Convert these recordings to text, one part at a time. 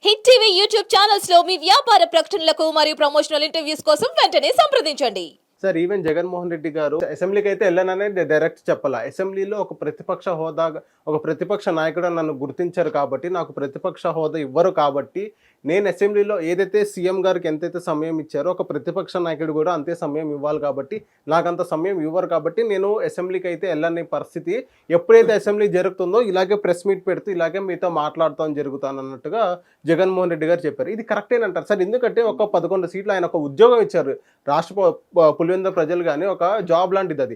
Hit TV YouTube channels లో మీ వ్యాపార ప్రకటనలకు మరియు ప్రమోషనల్ ఇంటర్వ్యూస్ కోసం వెంటనే సంప్రదించండి. సార్ ఈవెన్ జగన్మోహన్ రెడ్డి గారు అసెంబ్లీకి అయితే వెళ్ళననే డైరెక్ట్ చెప్పాల. అసెంబ్లీలో ఒక ప్రతిపక్ష హోదా, ఒక ప్రతిపక్ష నాయకుడు నన్ను గుర్తించారు కాబట్టి, నాకు ప్రతిపక్ష హోదా ఇవ్వరు కాబట్టి, నేను అసెంబ్లీలో ఏదైతే సీఎం గారికి ఎంతైతే సమయం ఇచ్చారో ఒక ప్రతిపక్ష నాయకుడు కూడా అంతే సమయం ఇవ్వాలి కాబట్టి, నాకు అంత సమయం ఇవ్వరు కాబట్టి నేను అసెంబ్లీకి అయితే వెళ్ళని పరిస్థితి. ఎప్పుడైతే అసెంబ్లీ జరుగుతుందో ఇలాగే ప్రెస్ మీట్ పెడుతూ ఇలాగే మీతో మాట్లాడుతాం జరుగుతాను అన్నట్టుగా జగన్మోహన్ రెడ్డి గారు చెప్పారు. ఇది కరెక్టేనంటారు సార్? ఎందుకంటే ఒక 11 సీట్లు ఆయన ఒక ఉద్యోగం ఇచ్చారు రాష్ట్ర పులివెందుల ప్రజలు, కానీ ఒక జాబ్ లాంటిది అది.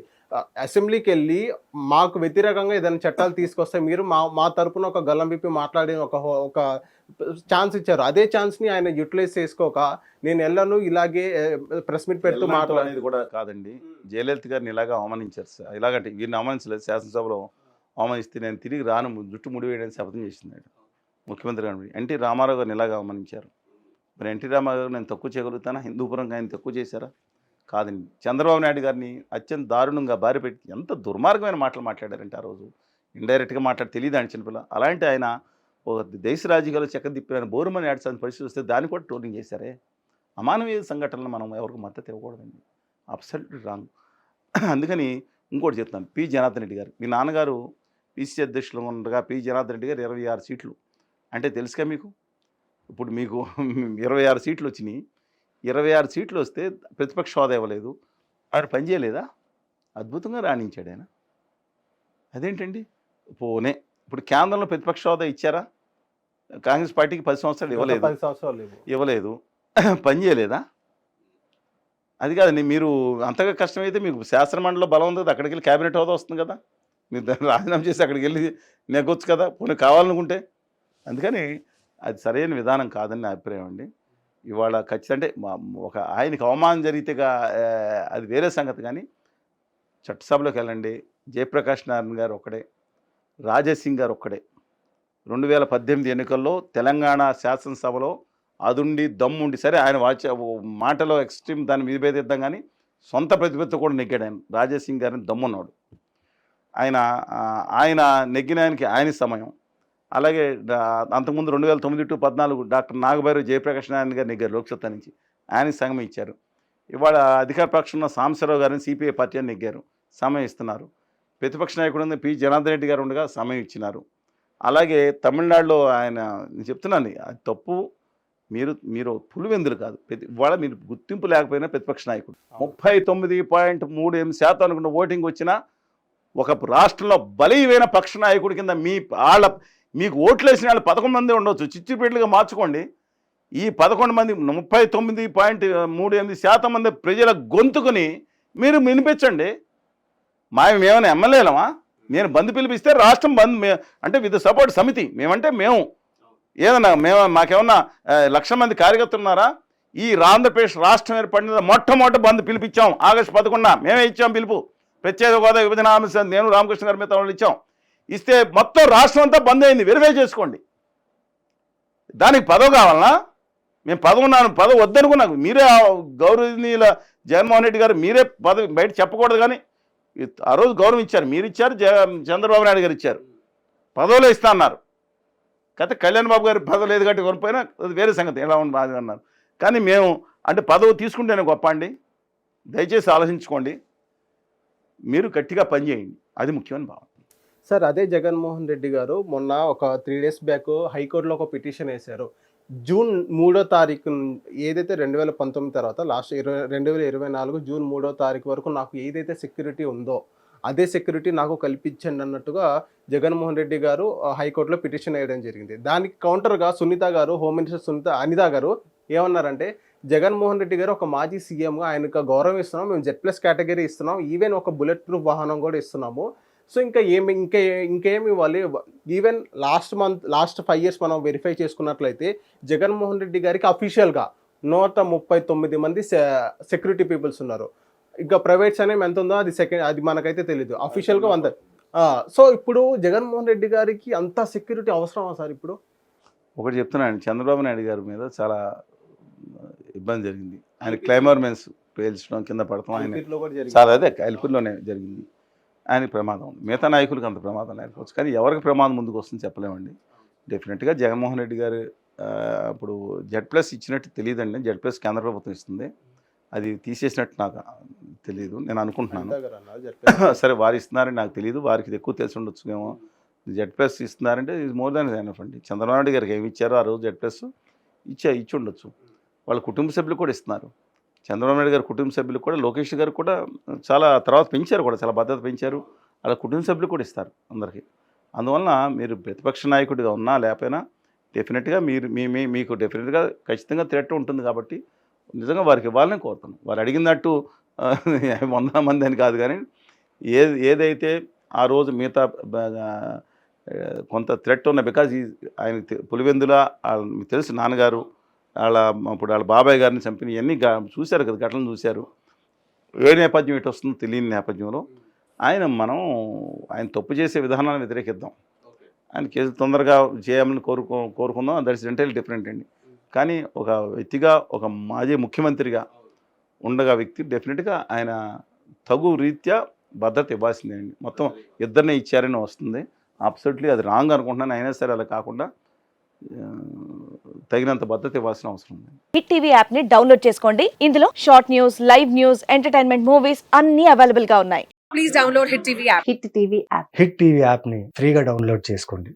అసెంబ్లీకి వెళ్ళి మాకు వ్యతిరేకంగా ఏదైనా చట్టాలు తీసుకొస్తే మీరు మా తరపున ఒక గల్లం విప్పి మాట్లాడే ఒక ఛాన్స్ ఇచ్చారు. అదే ఛాన్స్ని ఆయన యూటిలైజ్ చేసుకోక నేను వెళ్ళను ఇలాగే ప్రెస్ మీట్ పెడుతూ మాట్లాడేది కూడా కాదండి. జయలలిత గారిని ఇలాగా అవమానించారు సార్. ఇలాగంటే వీరిని అవమానించలేదు, శాసనసభలో అవమానిస్తే నేను తిరిగి రాను, జుట్టు ముడివేయడానికి శపథం చేసింది ముఖ్యమంత్రి గారు. ఎన్టీ రామారావు గారిని ఇలాగా అవమానించారు. మరి ఎన్టీ రామారావు గారు నేను తక్కువ చేయగలుగుతానా? హిందూపురంగా ఆయన తక్కువ చేశారా? కాదండి. చంద్రబాబు నాయుడు గారిని అత్యంత దారుణంగా బారి పెట్టి ఎంత దుర్మార్గమైన మాటలు మాట్లాడారంటే ఆ రోజు ఇండైరెక్ట్గా మాట్లాడి తెలియదు ఆయన చిన్నపిల్ల. అలాంటి ఆయన ఒక దేశ రాజకీయాలు చెక్కదిప్పిన బోరుమని ఆడిసిన పరిస్థితి వస్తే దాన్ని కూడా ట్రోలింగ్ చేశారే. అమానవీయ సంఘటనలు మనం ఎవరికి మద్దతు ఇవ్వకూడదండి. Absolutely wrong. అందుకని ఇంకోటి చెప్తాను. పి జనార్దన్ రెడ్డి గారు, మీ నాన్నగారు పిసిసి అధ్యక్షులు ఉండగా పి జనార్దన్ రెడ్డి గారు 26 సీట్లు అంటే తెలుసుగా మీకు. ఇప్పుడు మీకు 26 సీట్లు వచ్చినాయి. 26 సీట్లు వస్తే ప్రతిపక్ష హోదా ఇవ్వలేదు. ఆడు పనిచేయలేదా? అద్భుతంగా రాణించాడు ఆయన. అదేంటండి పోనే. ఇప్పుడు కేంద్రంలో ప్రతిపక్ష హోదా ఇచ్చారా? కాంగ్రెస్ పార్టీకి 10 సంవత్సరాలు ఇవ్వలేదు, 10 సంవత్సరాలు ఇవ్వలేదు. పని చేయలేదా? అది కాదండి. మీరు అంతగా కష్టమైతే మీకు శాసనమండలిలో బలం ఉంది కదా, అక్కడికి వెళ్ళి క్యాబినెట్ హోదా వస్తుంది కదా, మీరు దాన్ని రాజీనామా చేసి అక్కడికి వెళ్ళి నెగ్గొచ్చు కదా పోనీ కావాలనుకుంటే. అందుకని అది సరైన విధానం కాదని నా అభిప్రాయం అండి. ఇవాళ ఖచ్చితంగా ఒక ఆయనకి అవమానం జరిగితేగా అది వేరే సంగతి. కానీ చట్టసభలోకి వెళ్ళండి, జయప్రకాష్ నారాయణ గారు ఒక్కడే, రాజాసింగ్ గారు ఒక్కడే 2018 ఎన్నికల్లో తెలంగాణ శాసనసభలో అదుండి దమ్ముండి, సరే ఆయన మాటలో ఎక్స్ట్రీమ్ దాన్ని విభేదిద్దాం, కానీ సొంత ప్రతిభతో కూడా నెగ్గాడు ఆయన. రాజాసింగ్ గారిని దమ్మున్నాడు ఆయన నెగ్గినానికి ఆయన సమయం. అలాగే అంతకుముందు 2009 to 14 డాక్టర్ నాగభైరవ్ జయప్రకాష్ నారాయణ గారు నెగ్గారు లోక్సత్తా నుంచి, ఆయన సమయం ఇచ్చారు. ఇవాళ అధికార పక్షంలో సాంబశివరావు గారిని సిపిఐ పార్టీ అని నెగ్గారు, సమయం ఇస్తున్నారు. ప్రతిపక్ష నాయకుడు పి జనార్దన్ రెడ్డి గారు ఉండగా సమయం ఇచ్చినారు. అలాగే తమిళనాడులో ఆయన, నేను చెప్తున్నాను అది తప్పు. మీరు పులివెందులు కాదు, ఇవాళ మీరు గుర్తింపు లేకపోయినా ప్రతిపక్ష నాయకుడు 39.38% అనుకున్న ఓటింగ్ వచ్చినా ఒక రాష్ట్రంలో బలీయమైన పక్ష నాయకుడి కింద మీకు ఓట్లు వేసిన వాళ్ళు 11 మంది ఉండవచ్చు, చిచ్చుపేటలుగా మార్చుకోండి. ఈ 11 మంది 39.38% మంది ప్రజల గొంతుకుని మీరు వినిపించండి. మేమైనా ఎమ్మెల్యేలమా? నేను బంద్ పిలిపిస్తే రాష్ట్రం బంద్ అంటే విత్ సపోర్ట్ సమితి మేమంటే మేము ఏదన్నా మాకేమన్నా 1,00,000 మంది కార్యకర్తలు ఉన్నారా? ఈ ఆంధ్రప్రదేశ్ రాష్ట్రం ఏర్పడిన మొట్టమొదటి బంద్ పిలిపించాం ఆగస్టు 11. మేమే ఇచ్చాం పిలుపు. ప్రత్యేక హోదా విభజన హామీ నేను రామకృష్ణ గారి మీద వాళ్ళు ఇచ్చాం. ఇస్తే మొత్తం రాష్ట్రం అంతా బంద్ అయింది. వెరిఫై చేసుకోండి. దానికి పదవి కావాలన్నా? మేము పదవి వద్దనుకున్నాం. మీరే గౌరవనీయుల జగన్మోహన్ రెడ్డి గారు మీరే పదవి బయట చెప్పకూడదు, కానీ ఆ రోజు గౌరవం ఇచ్చారు, మీరు ఇచ్చారు, చంద్రబాబు నాయుడు గారు ఇచ్చారు, పదవులే ఇస్తా అన్నారు. కాకపోతే కళ్యాణ్ బాబు గారి పదవి లేదు కాబట్టి కొనిపోయినా అది వేరే సంగతి, ఎలా ఉంది బాగా అన్నారు. కానీ మేము అంటే పదవి తీసుకుంటేనే గొప్ప అండి. దయచేసి ఆలోచించుకోండి, మీరు గట్టిగా పనిచేయండి, అది ముఖ్యమైన భావం. సార్ అదే జగన్మోహన్ రెడ్డి గారు మొన్న ఒక 3 days బ్యాక్ హైకోర్టులో ఒక పిటిషన్ వేశారు. జూన్ 3వ తారీఖు ఏదైతే 2019 తర్వాత లాస్ట్ 2024 జూన్ 3వ తారీఖు వరకు నాకు ఏదైతే సెక్యూరిటీ ఉందో అదే సెక్యూరిటీ నాకు కల్పించండి అన్నట్టుగా జగన్మోహన్ రెడ్డి గారు హైకోర్టులో పిటిషన్ వేయడం జరిగింది. దానికి కౌంటర్గా సునీత గారు, హోమ్ మినిస్టర్ అనిత గారు ఏమన్నారంటే, జగన్మోహన్ రెడ్డి గారు ఒక మాజీ సీఎంగా ఆయనకు గౌరవం ఇస్తున్నాం, మేము Z+ కేటగిరీ ఇస్తున్నాం, ఈవెన్ ఒక బుల్లెట్ ప్రూఫ్ వాహనం కూడా ఇస్తున్నాము. సో ఇంకేమి ఇవ్వాలి? ఈవెన్ లాస్ట్ 5 years మనం వెరిఫై చేసుకున్నట్లయితే జగన్మోహన్ రెడ్డి గారికి అఫీషియల్గా 139 మంది సెక్యూరిటీ పీపుల్స్ ఉన్నారు. ఇంకా ప్రైవేట్స్ అనేవి ఎంత ఉందో అది మనకైతే తెలీదు. అఫీషియల్గా 100. సో ఇప్పుడు జగన్మోహన్ రెడ్డి గారికి అంత సెక్యూరిటీ అవసరమా సార్? ఇప్పుడు ఒకటి చెప్తున్నాను, చంద్రబాబు నాయుడు గారి మీద చాలా ఇబ్బంది జరిగింది. ఆయన క్లైమర్ మెన్స్ పేల్చడం, కింద పడతాం, ఆయన చాలా అదే కైల్పూర్లోనే జరిగింది. ఆయనకి ప్రమాదం ఉంది. మిగతా నాయకులకు అంత ప్రమాదం లేకపోవచ్చు, కానీ ఎవరికి ప్రమాదం ముందుకు వస్తుందని చెప్పలేమండి. డెఫినెట్గా జగన్మోహన్ రెడ్డి గారు ఇప్పుడు Z+ ఇచ్చినట్టు తెలియదండి. Z+ కేంద్ర ప్రభుత్వం ఇస్తుంది. అది తీసేసినట్టు నాకు తెలియదు, నేను అనుకుంటున్నాను. దగ్గర అన్నారు చెప్పారు. సరే వారు ఇస్తున్నారని నాకు తెలియదు, వారికి ఇది ఎక్కువ తెలిసి ఉండొచ్చు ఏమో. Z+ ఇస్తున్నారంటే ఇది మోర్ దాన్ ఎనఫ్ అండి. చంద్రబాబు నాయుడు గారికి ఏమి ఇచ్చారో ఆ రోజు Z+ ఇచ్చి ఉండొచ్చు. వాళ్ళ కుటుంబ సభ్యులు కూడా ఇస్తున్నారు. చంద్రబాబు నాయుడు గారి కుటుంబ సభ్యులు కూడా, లోకేష్ గారు కూడా చాలా తర్వాత పెంచారు కూడా, చాలా భద్రత పెంచారు. వాళ్ళ కుటుంబ సభ్యులు కూడా ఇస్తారు అందరికీ. అందువలన మీరు ప్రతిపక్ష నాయకుడిగా ఉన్నా లేకపోయినా డెఫినెట్గా మీకు డెఫినెట్గా ఖచ్చితంగా థ్రెట్ ఉంటుంది. కాబట్టి నిజంగా వారికి ఇవ్వాలని కోరుతున్నాను. వారు అడిగినట్టు 100 మంది అని కాదు, కానీ ఏదైతే ఆ రోజు మిగతా కొంత థ్రెట్ ఉన్న, బికాజ్ ఆయన పులివెందుల మీకు తెలుసు నాన్నగారు అప్పుడు వాళ్ళ బాబాయ్ గారిని చంపిన ఇవన్నీ చూశారు కదా, ఘటనలు చూశారు. ఏ నేపథ్యం ఇటు వస్తుందో తెలియని నేపథ్యంలో ఆయన తప్పు చేసే విధానాన్ని వ్యతిరేకిద్దాం. ఆయన కేసు తొందరగా చేయాలని కోరుకుందాం. దట్స్ ఎంటైర్లీ డిఫరెంట్ అండి. కానీ ఒక వ్యక్తిగా, ఒక మాజీ ముఖ్యమంత్రిగా ఉండగా వ్యక్తి డెఫినెట్గా ఆయన తగు రీత్యా భద్రత ఇవ్వాల్సిందే అండి. మొత్తం ఇద్దరినే ఇచ్చారని వస్తుంది. అబ్సల్యూట్లీ అది రాంగ్ అనుకుంటున్నాను. అయినా సరే అలా కాకుండా తగినంత భద్రత ఇవ్వాల్సిన అవసరం ఉంది. హిట్ టీవీ యాప్ ని డౌన్లోడ్ చేసుకోండి. ఇందులో short news, live news, entertainment movies అన్ని అవైలబుల్ గా ఉన్నాయి. Please download Hit TV app. Hit TV app. Hit TV యాప్ని ఫ్రీగా డౌన్లోడ్ చేసుకోండి.